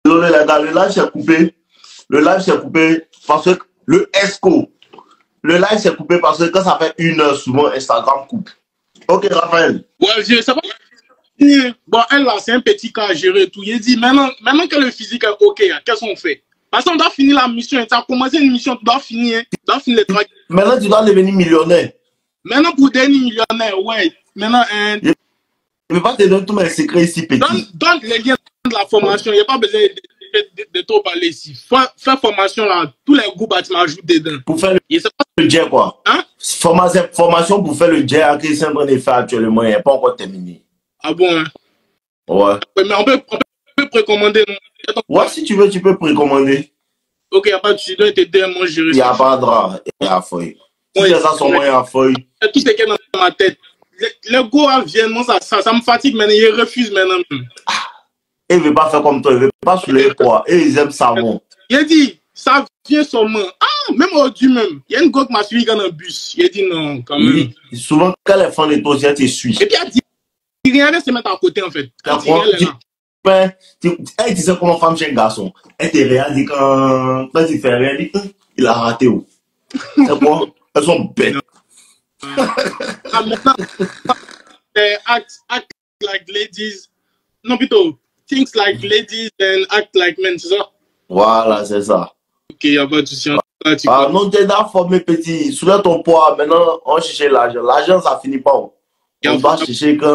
désolé les gars, le live s'est coupé. Le live s'est coupé parce que le ESCO. Le live s'est coupé parce que quand ça fait 1 heure, souvent Instagram coupe. Ok, Raphaël. Ouais, je sais pas. Bon, elle là, c'est un petit cas à gérer et tout. Il dit maintenant que le physique est ok, qu'est-ce qu'on fait? Parce qu'on doit finir la mission. Tu as commencé une mission, tu dois finir. Tu dois finir les trucs. Maintenant, tu dois devenir millionnaire. Maintenant, pour devenir millionnaire, ouais. Maintenant, je ne vais pas te donner tous mes secrets ici, petit. Donne les liens de la formation. Il n'y a pas besoin de trop parler ici. Faire formation là, tous les groupes, tu m'ajoutes dedans. Pour faire le jet, quoi. Hein? Formation pour faire le jet à qui c'est en train de faire actuellement, il n'est pas encore terminé. Ah bon, hein? Ouais. Mais on peut précommander. Ouais, si tu veux, tu peux précommander. Ok, il n'y a pas de sujet, tu t'aider à manger. Il n'y a pas de drap, il y a feuille. Si les gens sont moyens à feuille. Tout ce qui est dans ma tête. Les gars viennent, ça me fatigue maintenant, ils refusent maintenant. Et il ne veut pas faire comme toi, il ne veut pas soulever poids. Et ils aiment savon. Il a dit, ça vient seulement. Ah, même aujourd'hui même. Il y a une go qui m'a suivi dans un bus. Il a dit non, quand même. Oui. Souvent, quand les fans de toi, tu suis. Et puis, il a dit, rien de se mettre à côté, en fait. Elle disait comment femme chez un garçon. Elle te regarde, dit quand il fait rien, il a raté où. C'est quoi? Elles sont bêtes. Maintenant, act like ladies. Non, plutôt, think like ladies and act like men, c'est ça? Voilà, c'est ça. Ok, il n'y a pas de souci. Ah non, tu es là formé petit. Soulève ton poids. Maintenant, on cherche l'argent. L'argent, ça finit pas. On va chercher que.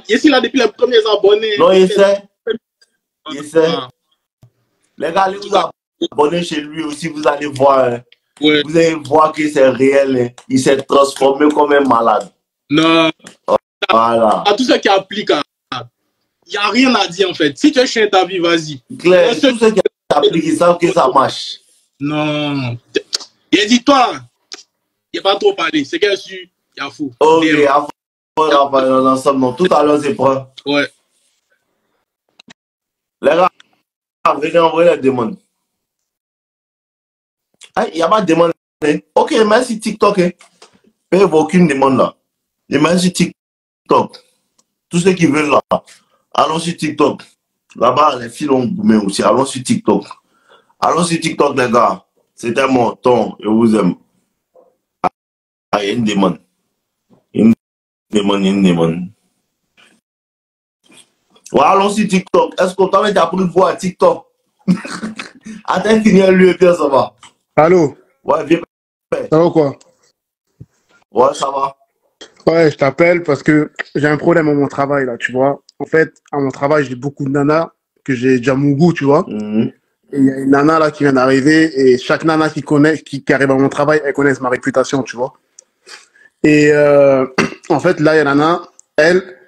Est-ce qu'il a depuis les premiers abonnés? Non, il sait. Il sait. Les gars, allez vous abonner chez lui aussi, vous allez voir. Hein. Ouais. Vous allez voir que c'est réel. Hein. Il s'est transformé comme un malade. Non. Voilà. À tout ce qui applique, il n'y a rien à dire en fait. Si tu es chien ta vie, vas-y. Claire, tout ce qui applique, ils savent que ça marche. Non. Il dit toi, il n'y a pas trop parlé. C'est qu'elle suit, il y a fou. Ok, avant ensemble. Tout à l'heure, c'est prêt. Ouais. Les gars, venez envoyer la demande. Il n'y a pas de demande. Hein? Ok, merci TikTok. Hein? Payez aucune demande là. Et merci TikTok. Tous ceux qui veulent là, allons sur TikTok. Là-bas, les filles ont boumé aussi. Allons sur TikTok. Allons sur TikTok, les gars. C'était mon temps. Je vous aime. Ah, il y a une demande. Une demande. Ouais, allons sur TikTok. Est-ce qu'on t'a appris de voir TikTok? Attends, finir lui et puis ça va. Allô? Ouais, viens. Ça va quoi? Ouais, ça va. Ouais, je t'appelle parce que j'ai un problème à mon travail, là, tu vois. En fait, à mon travail, j'ai beaucoup de nanas que j'ai déjà mon goût, tu vois. Et il y a une nana, là, qui vient d'arriver et chaque nana qui arrive à mon travail, elle connaît ma réputation, tu vois. Et en fait, là, il y a une nana, elle,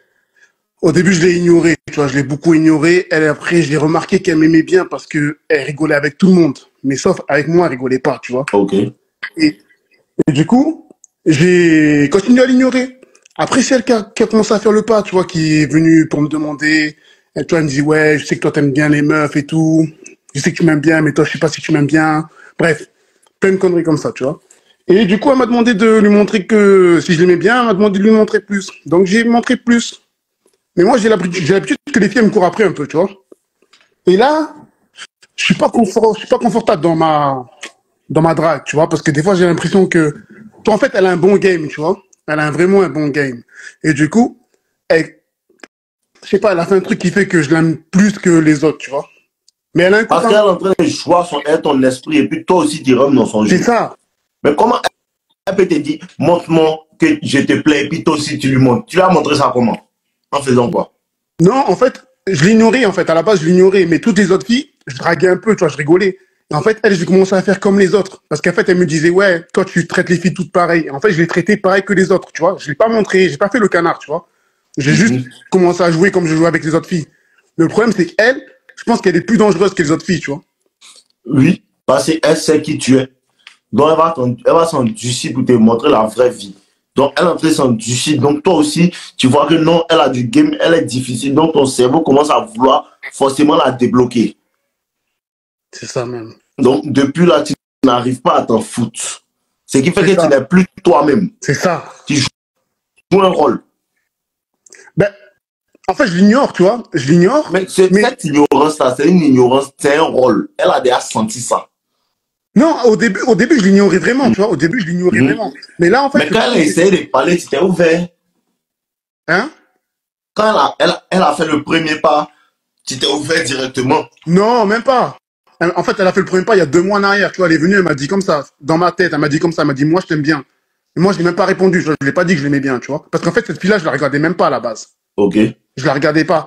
au début, je l'ai ignorée, tu vois, je l'ai beaucoup ignorée. Elle, après, je l'ai remarqué qu'elle m'aimait bien parce que elle rigolait avec tout le monde. Mais sauf avec moi, elle rigolait pas, tu vois. Ok. Et du coup, j'ai continué à l'ignorer. Après, c'est elle qui a commencé à faire le pas, tu vois, qui est venue pour me demander. Et toi, elle me dit, ouais, je sais que toi, t'aimes bien les meufs et tout. Je sais que tu m'aimes bien, mais toi, je sais pas si tu m'aimes bien. Bref, plein de conneries comme ça, tu vois. Et du coup, elle m'a demandé de lui montrer que si je l'aimais bien, elle m'a demandé de lui montrer plus. Donc, j'ai montré plus. Mais moi, j'ai l'habitude que les filles me courent après un peu, tu vois. Et là, je suis pas confortable dans ma drague, tu vois, parce que des fois, j'ai l'impression que, toi, en fait, elle a un bon game, tu vois. Elle a vraiment un bon game. Et du coup, je sais pas, elle a fait un truc qui fait que je l'aime plus que les autres, tu vois. Mais elle a un coup. Parce qu'elle est en train de jouer ton esprit et puis toi aussi, tu rentres dans son jeu. C'est ça. Mais comment elle peut te dire, montre-moi que je te plais et puis toi aussi, tu lui montres. Tu lui as montré ça comment? En faisant quoi? Non, en fait, je l'ignorais, en fait. À la base, je l'ignorais. Mais toutes les autres filles, je draguais un peu, tu vois, je rigolais. Et en fait, elle, j'ai commencé à faire comme les autres. Parce qu'en fait, elle me disait, ouais, toi, tu traites les filles toutes pareilles. En fait, je les traitais pareil que les autres, tu vois. Je l'ai pas montré, j'ai pas fait le canard, tu vois. J'ai juste commencé à jouer comme je jouais avec les autres filles. Mais le problème, c'est qu'elle, je pense qu'elle est plus dangereuse que les autres filles, tu vois. Oui, parce qu'elle sait qui tu es. Donc, elle va s'endurcir pour te montrer la vraie vie. Donc, elle est en train de s'endurcir. Donc, toi aussi, tu vois que non, elle a du game, elle est difficile. Donc, ton cerveau commence à vouloir forcément la débloquer. C'est ça même. Donc, depuis là, tu n'arrives pas à t'en foutre. Ce qui fait que tu n'es plus toi-même. C'est ça. Tu joues un rôle. Ben, En fait, je l'ignore, tu vois. Je l'ignore. Mais Mais cette ignorance-là, c'est une ignorance, c'est un rôle. Elle a déjà senti ça. non, au début, je l'ignorais vraiment, tu vois. Au début, je l'ignorais Mhm. vraiment. Mais là, en fait, Mais le quand elle a truc, c'est, essayé de parler, tu t'es ouvert. hein? Quand elle a fait le premier pas, tu t'es ouvert directement. Non, même pas. En fait, elle a fait le premier pas il y a 2 mois en arrière, tu vois. Elle est venue, elle m'a dit comme ça, dans ma tête, elle m'a dit comme ça, elle m'a dit, moi, je t'aime bien. Et moi, je l'ai même pas répondu. Je l'ai pas dit que je l'aimais bien, tu vois. Parce qu'en fait, cette fille-là, je la regardais même pas à la base. Ok. Je la regardais pas.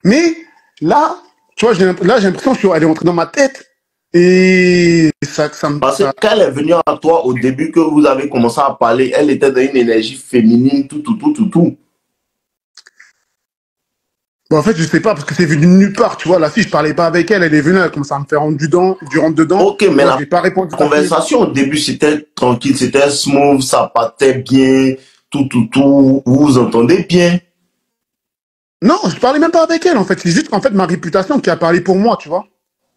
Mais là, tu vois, là, j'ai l'impression qu'elle est entrée dans ma tête. Et Parce que ça. quand elle est venue à toi au début que vous avez commencé à parler, elle était dans une énergie féminine, tout, tout, tout, tout, tout. Bon, en fait, je sais pas, parce que c'est venu de nulle part, tu vois. La fille, je parlais pas avec elle, elle est venue, elle commence à me faire du rentre dedans. Ok, mais Moi, je la l'ai pas répondu parce que, conversation au début, c'était tranquille, c'était smooth, ça partait bien, tout, tout, tout. Vous vous entendez bien. non, je parlais même pas avec elle, en fait. C'est juste qu'en fait, ma réputation qui a parlé pour moi, tu vois.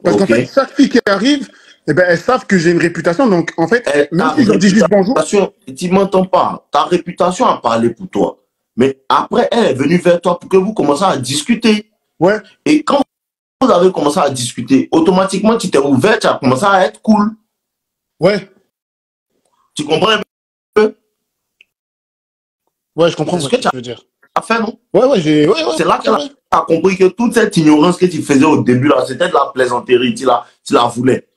Parce qu'en Ok. fait, chaque fille qui arrive, eh ben, elles savent que j'ai une réputation. Donc, en fait, même Ta si je leur dis juste bonjour, réputation, tu m'entends pas, ta réputation a parlé pour toi. Mais après, elle est venue vers toi pour que vous commenciez à discuter. ouais, Et quand vous avez commencé à discuter, automatiquement, tu t'es ouvert, tu as commencé à être cool. ouais, Tu comprends un peu? ouais, je C'est comprends ce ce que que tu tu veux dire. as fait, non? Ouais, ouais, ouais, C'est là c'est qu'elle vrai. a compris que toute cette ignorance que tu faisais au début, là, c'était de la plaisanterie. Tu la voulais.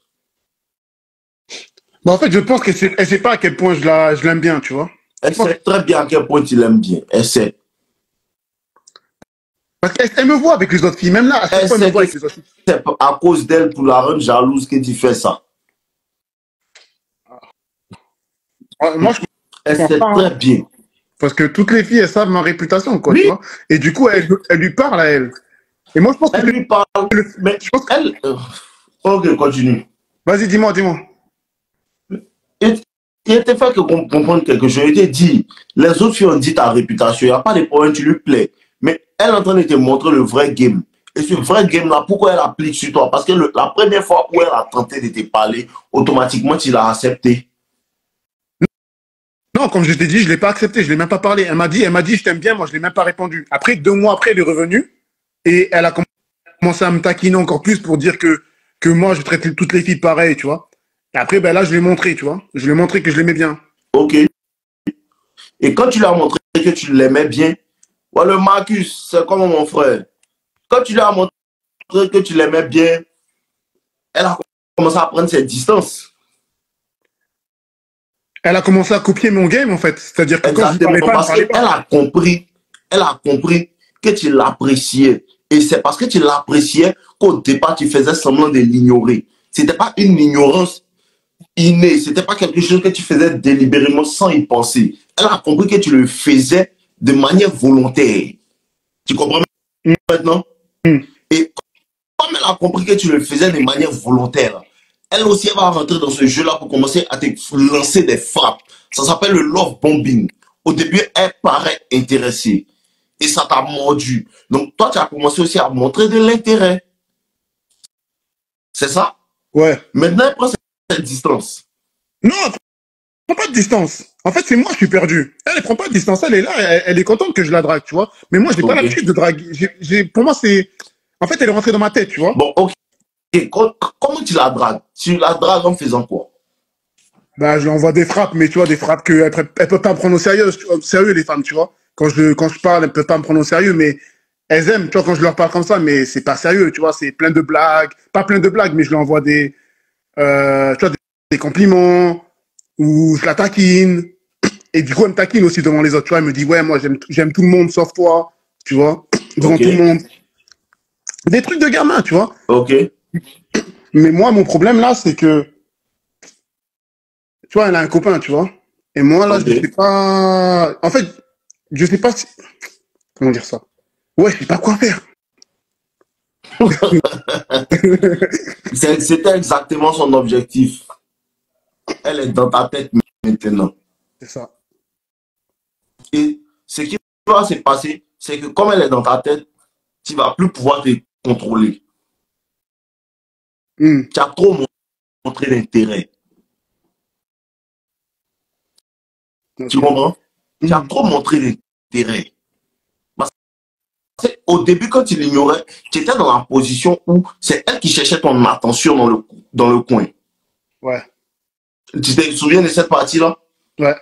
Bah, en fait, je pense elle sait pas à quel point je l'aime bien, tu vois. Je Elle pense, sait très bien à quel point tu l'aimes bien. Elle sait. parce qu'elle me voit avec les autres filles. Même là, à chaque Elle fois, elle me sait voit que avec les autres filles. c'est à cause d'elle, pour la rendre jalouse, que tu fais ça. Ouais, moi, je Elle pense sait pas, très hein. bien. Parce que toutes les filles, elles savent ma réputation, quoi, tu Oui, vois. Et du coup, elle lui parle à elle. Et moi, je pense que elle lui parle, mais je pense que, elle... ok, continue. vas-y, dis-moi. Il il te fait que comprendre quelque chose. Il te dit, les autres filles ont dit ta réputation, il n'y a pas de problème, tu lui plais. Mais elle est en train de te montrer le vrai game. Et ce vrai game-là, pourquoi elle applique sur toi? Parce que la première fois où elle a tenté de te parler, automatiquement, tu l'as accepté. Non, comme je t'ai dit, je l'ai pas accepté, je l'ai même pas parlé. Elle m'a dit, je t'aime bien, moi, je l'ai même pas répondu. Après, 2 mois après, elle est revenue et elle a commencé à me taquiner encore plus pour dire que moi, je traite toutes les filles pareil, tu vois. Et après, ben là, je lui ai montré, tu vois. Je lui ai montré que je l'aimais bien. Ok. Et quand tu lui as montré que tu l'aimais bien, ouais, le Marcus, c'est comme mon frère. Quand tu lui as montré que tu l'aimais bien, elle a commencé à prendre ses distances. Elle a commencé à copier mon game, en fait. C'est-à-dire que quand je lui Exactement, parlais pas, elle me parce parlait qu'elle pas. elle a compris que tu l'appréciais. Et c'est parce que tu l'appréciais qu'au départ, tu faisais semblant de l'ignorer. Ce n'était pas une ignorance innée, ce n'était pas quelque chose que tu faisais délibérément sans y penser. Elle a compris que tu le faisais de manière volontaire. Tu comprends maintenant? Mm. Et comme elle a compris que tu le faisais de manière volontaire, elle aussi elle va rentrer dans ce jeu-là pour commencer à te lancer des frappes. Ça s'appelle le love bombing. Au début, elle paraît intéressée et ça t'a mordu. Donc toi, tu as commencé aussi à montrer de l'intérêt. C'est ça? Ouais. Maintenant, elle prend cette distance. Non, elle prend pas de distance. En fait, c'est moi, je suis perdu. Elle prend pas de distance. Elle est là, elle est contente que je la drague, tu vois. Mais moi, j'ai pas Ok. l'habitude de draguer. Pour moi, c'est, en fait, elle est rentrée dans ma tête, tu vois. Bon, ok. Comment tu la dragues? Tu la dragues en faisant quoi? Bah, je lui envoie des frappes, mais tu vois, des frappes elle peut pas me prendre au sérieux, au sérieux, les femmes, tu vois. Quand je parle, elles peuvent pas me prendre au sérieux, mais elles aiment, tu vois, quand je leur parle comme ça, mais c'est pas sérieux, tu vois, c'est plein de blagues. Pas plein de blagues, mais je lui envoie tu vois, des compliments, ou je la taquine. Et du coup, elle me taquine aussi devant les autres, tu vois. Elle me dit, ouais, moi, j'aime tout le monde sauf toi, tu vois, devant Ok. tout le monde. Des trucs de gamin, tu vois. Ok. Mais moi, mon problème là, c'est que, tu vois, elle a un copain, tu vois. Et moi, là, je sais Ok. pas. En fait, je sais pas si. Comment dire ça? Ouais, je sais pas quoi faire. C'était exactement son objectif. Elle est dans ta tête maintenant. C'est ça. Et ce qui va se passer, c'est que comme elle est dans ta tête, tu ne vas plus pouvoir te contrôler. Hmm. Tu as trop montré d'intérêt. Tu Ok. comprends? Tu as Hmm. trop montré d'intérêt. Parce Au début, quand tu l'ignorais, tu étais dans la position où c'est elle qui cherchait ton attention dans le coin. Ouais. Tu te souviens de cette partie-là? Ouais.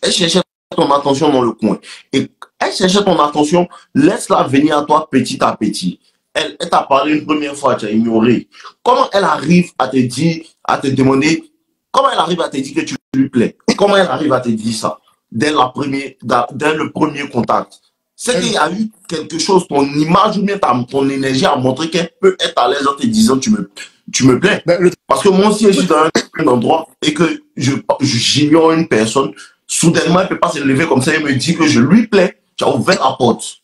Elle cherchait ton attention dans le coin. Et elle cherchait ton attention, laisse-la venir à toi petit à petit. Elle t'a parlé une première fois, tu as ignoré. Comment elle arrive à te dire, à te demander, comment elle arrive à te dire que tu lui plais? Comment elle arrive à te dire ça dès le premier contact? C'est qu'il y a eu quelque chose, ton image ou bien ton énergie a montré qu'elle peut être à l'aise en te disant tu me plais. Parce que moi aussi, je suis dans un endroit et que j'ignore une personne, soudainement, elle ne peut pas se lever comme ça et me dire que je lui plais. Tu as ouvert la porte.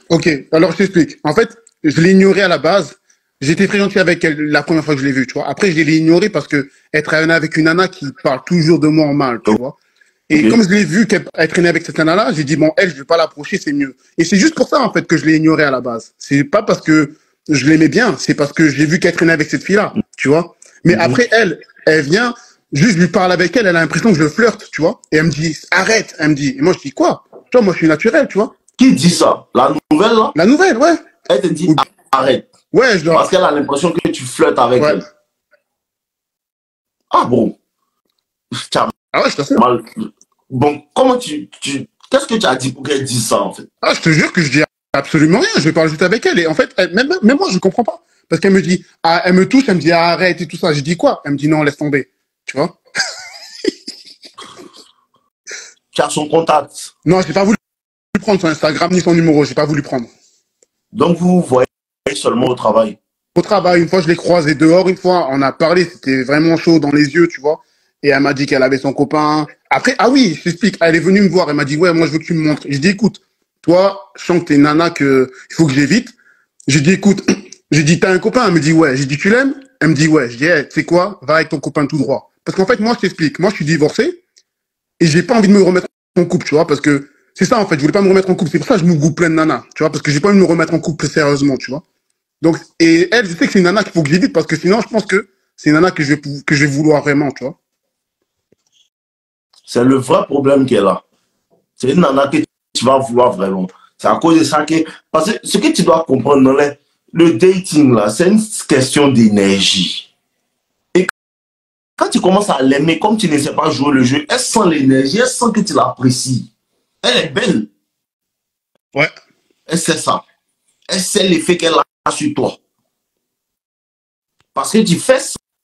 Ok, alors je t'explique. En fait, je l'ai ignoré à la base. J'étais très gentil avec elle la première fois que je l'ai vue, tu vois. Après, je l'ai ignoré parce que elle traînait avec une nana qui parle toujours de moi en mal, tu vois. Et comme je l'ai vu qu'elle traînait avec cette nana-là, j'ai dit, bon, elle, je vais pas l'approcher, c'est mieux. Et c'est juste pour ça, en fait, que je l'ai ignoré à la base. C'est pas parce que je l'aimais bien, c'est parce que j'ai vu qu'elle traînait avec cette fille-là, tu vois. Mais après, elle vient, juste, je lui parle avec elle, elle a l'impression que je le flirte, tu vois. Et elle me dit, arrête, elle me dit. Et moi, je dis, quoi? Tu vois, moi, je suis naturel, tu vois. Qui dit ça? La nouvelle, là? La nouvelle, ouais. Elle te dit, arrête. Ouais, je dois. Parce qu'elle a l'impression que tu flirtes avec elle. Ah bon? Ah ouais, je t'assure. Mal. Bon, comment qu'est-ce que tu as dit pour qu'elle dise ça, en fait? Ah, je te jure que je dis absolument rien. Je vais parler juste avec elle. Et en fait, même moi, je comprends pas. Parce qu'elle me dit, ah, elle me touche, elle me dit, arrête et tout ça. Je dis quoi? Elle me dit, non, laisse tomber. Tu vois? Tu as son contact? Non, j'ai pas voulu prendre son Instagram ni son numéro. J'ai pas voulu prendre. Donc, vous voyez seulement au travail? Au travail, une fois, je l'ai croisée dehors. Une fois, on a parlé. C'était vraiment chaud dans les yeux, tu vois. Et elle m'a dit qu'elle avait son copain. Après, ah oui, je t'explique. Elle est venue me voir. Elle m'a dit, ouais, moi, je veux que tu me montres. Je dis, écoute, toi, je sens que t'es une nana il faut que j'évite. J'ai dit, écoute, j'ai dit, t'as un copain? Elle me dit, ouais. J'ai dit, tu l'aimes? Elle me dit, ouais. Je dis, hey, tu sais quoi? Va avec ton copain tout droit. Parce qu'en fait, moi, je t'explique. Moi, je suis divorcé et j'ai pas envie de me remettre en couple, tu vois, parce que c'est ça, en fait. Je voulais pas me remettre en couple. C'est pour ça que je me groupe plein de nanas, tu vois, parce que j'ai pas envie de me remettre en couple sérieusement, tu vois. Donc, et elle, je sais que c'est une nana qu'il faut que j'évite parce que sinon, je pense que c'est une nana que je vais vouloir vraiment, tu vois. C'est le vrai problème qu'elle a. C'est une nana que tu vas vouloir vraiment. C'est à cause de ça que... Parce que ce que tu dois comprendre dans le dating, là, c'est une question d'énergie. Et quand tu commences à l'aimer, comme tu ne sais pas jouer le jeu, elle sent l'énergie, elle sent que tu l'apprécies. Elle est belle. Ouais. Elle sait ça. Elle sait l'effet qu'elle a sur toi. Parce que tu fais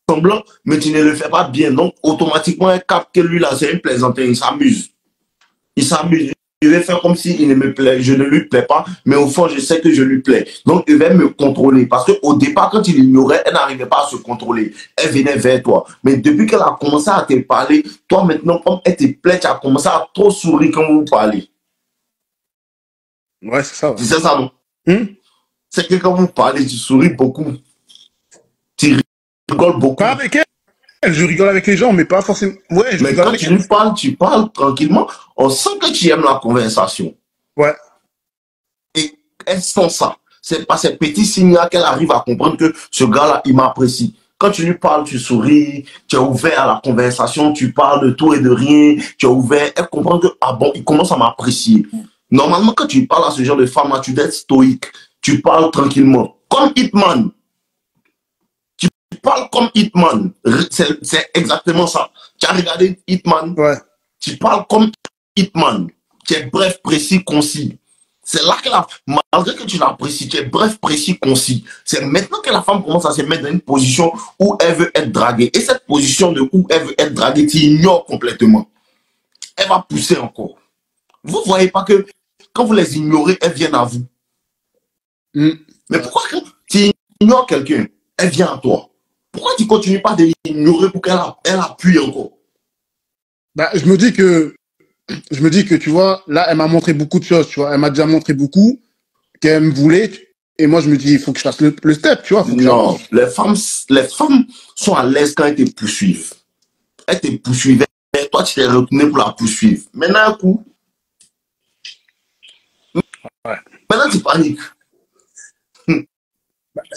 semblant, mais tu ne le fais pas bien. Donc, automatiquement, elle capte que lui, là, c'est une plaisanterie. Il s'amuse. Il s'amuse. Il va faire comme s'il ne me plaît, je ne lui plais pas, mais au fond, je sais que je lui plais. Donc, il va me contrôler. Parce qu'au départ, quand il l'ignorait, elle n'arrivait pas à se contrôler. Elle venait vers toi. Mais depuis qu'elle a commencé à te parler, toi, maintenant, comme elle te plaît, tu as commencé à trop sourire quand vous parlez. Ouais, c'est ça. Ouais. Tu sais ça, non? C'est que quand vous parlez, tu souris beaucoup. Tu rigoles beaucoup. Pas avec elle. Je rigole avec les gens, mais pas forcément. Ouais, mais quand tu lui parles, tu parles tranquillement. On sent que tu aimes la conversation. Ouais. Et elle sent ça. C'est par ces petits signes-là qu'elle arrive à comprendre que ce gars-là, il m'apprécie. Quand tu lui parles, tu souris, tu es ouvert à la conversation, tu parles de tout et de rien, tu es ouvert. Elle comprend que, ah bon, il commence à m'apprécier. Normalement, quand tu parles à ce genre de femme-là, tu dois être stoïque. Tu parles tranquillement. Comme Hitman. Tu parles comme Hitman. C'est exactement ça. Tu as regardé Hitman. Ouais. Tu parles comme Hitman. Tu es bref, précis, concis. C'est là que malgré que tu l'apprécies, tu es bref, précis, concis. C'est maintenant que la femme commence à se mettre dans une position où elle veut être draguée. Et cette position de où elle veut être draguée, tu ignores complètement. Elle va pousser encore. Vous ne voyez pas que quand vous les ignorez, elles viennent à vous. Mais pourquoi quand tu ignores quelqu'un, elle vient à toi? Pourquoi tu ne continues pas de l'ignorer pour qu'elle appuie encore? Bah, je me dis que, tu vois, là, elle m'a montré beaucoup de choses, tu vois. Elle m'a déjà montré beaucoup qu'elle me voulait. Et moi, je me dis, il faut que je fasse le step, tu vois. Non, les femmes sont à l'aise quand elles te poursuivent. Elles te poursuivaient. Toi, tu t'es retourné pour la poursuivre. Maintenant, un coup. Ouais. Maintenant, tu paniques.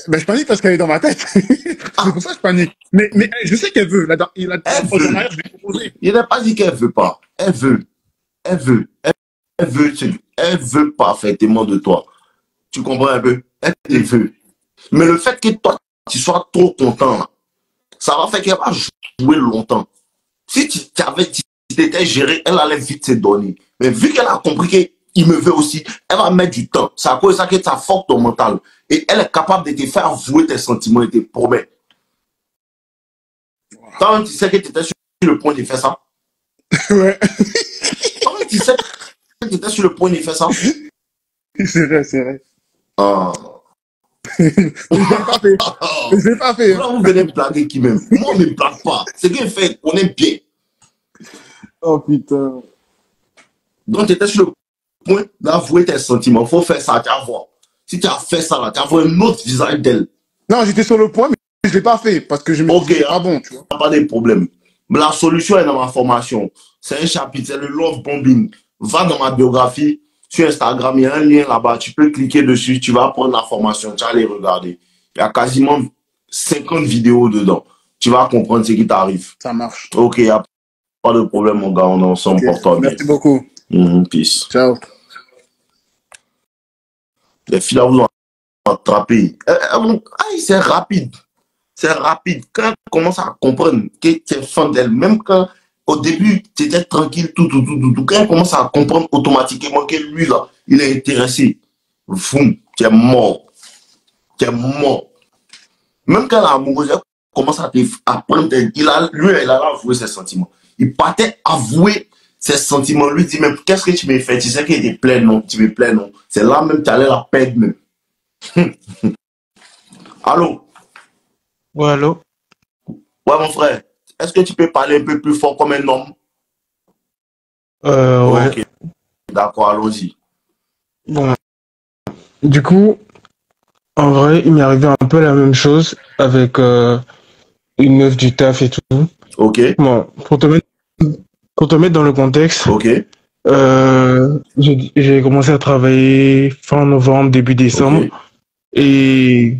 Bah, je panique parce qu'elle est dans ma tête. C'est pour ça que je panique. Mais je sais qu'elle veut. Je l'ai proposé. Il n'a pas dit qu'elle ne veut pas. Elle veut. Elle veut. Elle veut parfaitement de toi. Tu comprends un peu? Elle te veut. Mais le fait que toi, tu sois trop content, là, ça va faire qu'elle va jouer longtemps. Si tu t'étais géré, elle allait vite se donner. Mais vu qu'elle a compris qu'il me veut aussi, elle va mettre du temps. C'est à cause de ça que ça force ton mental. Et elle est capable de te faire avouer tes sentiments et tes promesses. Toi, tu sais que tu étais sur le point de faire ça. Ouais. Toi, tu sais que tu étais sur le point de faire ça. C'est vrai, c'est vrai. Ah. Mais je l'ai pas fait. Mais je l'ai pas fait. Là, vous venez me blaguer qui même. Moi, on ne me blague pas. Ce qu'il fait, on aime bien. Oh putain. Donc, tu étais sur le point d'avouer tes sentiments. Il faut faire ça, tu vas voir. Si tu as fait ça, là, tu vas voir un autre visage d'elle. Non, j'étais sur le point, mais je l'ai pas fait parce que je me suis dit, ah bon, tu vois. Pas de problème. Mais la solution est dans ma formation. C'est un chapitre, c'est le love bombing. Va dans ma biographie, sur Instagram, il y a un lien là-bas. Tu peux cliquer dessus, tu vas prendre la formation, tu vas aller regarder. Il y a quasiment 50 vidéos dedans. Tu vas comprendre ce qui t'arrive. Ça marche. Ok, il n'y a pas de problème, mon gars. On est ensemble pour toi. Merci beaucoup. Peace. Ciao. Les filles là vous ont attrapé. C'est rapide. C'est rapide. Quand elle commence à comprendre que tu es fan d'elle, même quand au début tu étais tranquille, tout, quand elle commence à comprendre automatiquement que lui là, il est intéressé, boum, tu es mort. Tu es mort. Même quand l'amoureuse commence à apprendre, lui, il a avoué ses sentiments. Il partait avouer ses sentiments. Lui dit, mais qu'est-ce que tu me fais? Tu sais qu'il te plaît, non? Tu me plais, non? C'est là même, tu allais la perdre même. Allô? Ouais, allô? Ouais, mon frère. Est-ce que tu peux parler un peu plus fort comme un homme? Ouais. Ok. D'accord, allons-y. Bon. Du coup, en vrai, il m'est arrivé un peu la même chose avec une meuf du taf et tout. Ok. Bon, pour te mettre dans le contexte, Ok. j'ai commencé à travailler fin novembre, début décembre. Ok. Et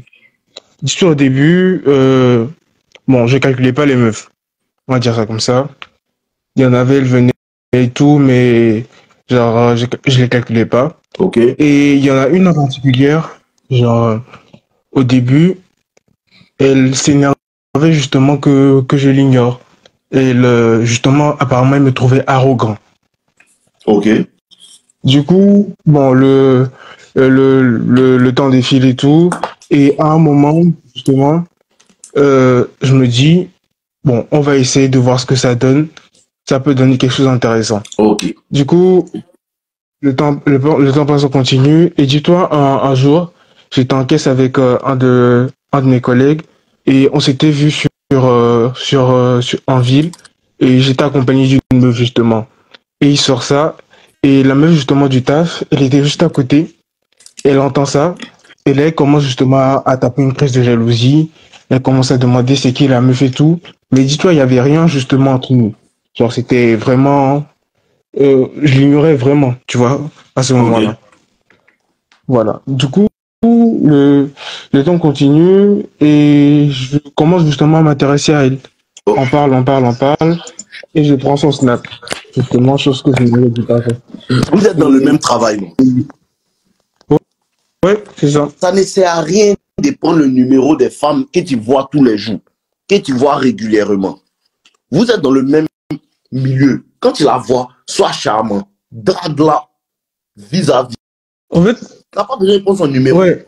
dis-toi au début, bon, je calculais pas les meufs. On va dire ça comme ça. Il y en avait, elles venaient et tout, mais genre, je les calculais pas. Ok. Et il y en a une en particulière, genre, au début, elle s'énervait justement que je l'ignore. Et justement, apparemment, elle me trouvait arrogant. Ok. Du coup, bon, le temps défile et tout. Et à un moment, justement, je me dis, bon, on va essayer de voir ce que ça donne. Ça peut donner quelque chose d'intéressant. Ok. Du coup, le temps passe, on continue. Et dis-toi, un jour, j'étais en caisse avec un de mes collègues et on s'était vu en ville et j'étais accompagné d'une meuf justement. Et il sort ça et la meuf justement du taf, elle était juste à côté. Elle entend ça et là elle commence justement à taper une crise de jalousie. Elle commence à demander c'est qui la meuf et tout. Mais dis-toi, il y avait rien justement entre nous. Genre c'était vraiment je l'ignorais vraiment, tu vois, à ce moment-là. Voilà. Du coup, le temps continue et je commence justement à m'intéresser à elle. On parle, et je prends son snap. Justement, chose que je n'avais pas fait. Vous êtes dans le même travail, non? Ouais, c'est ça. Ça ne sert à rien de prendre le numéro des femmes que tu vois tous les jours, que tu vois régulièrement. Vous êtes dans le même milieu. Quand tu la vois, sois charmant, drague-la vis-à-vis. En fait, tu n'as pas besoin de prendre son numéro. Ouais.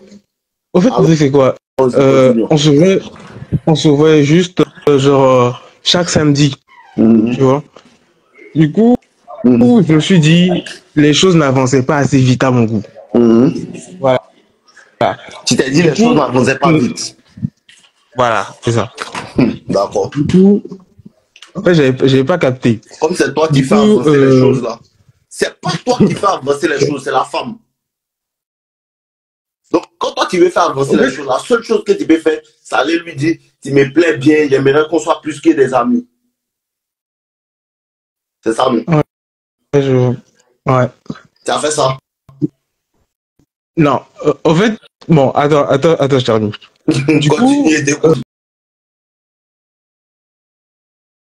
En fait, Alors, c'est quoi? On se voit juste genre chaque samedi, tu vois. Du coup, je me suis dit, les choses n'avançaient pas assez vite à mon goût. Voilà. Tu t'es dit, les choses n'avançaient pas vite. Voilà, c'est ça. D'accord. Du coup, en fait, j'avais pas capté. Comme c'est toi qui fais avancer les choses là. C'est pas toi qui fais avancer les choses, c'est la femme. Donc, quand toi tu veux faire avancer les choses, la seule chose que tu peux faire, c'est aller lui dire, tu me plais bien, j'aimerais qu'on soit plus que des amis. C'est ça, non? Ouais. Tu as fait ça? Non, en fait, bon, attends, je termine. Du coup,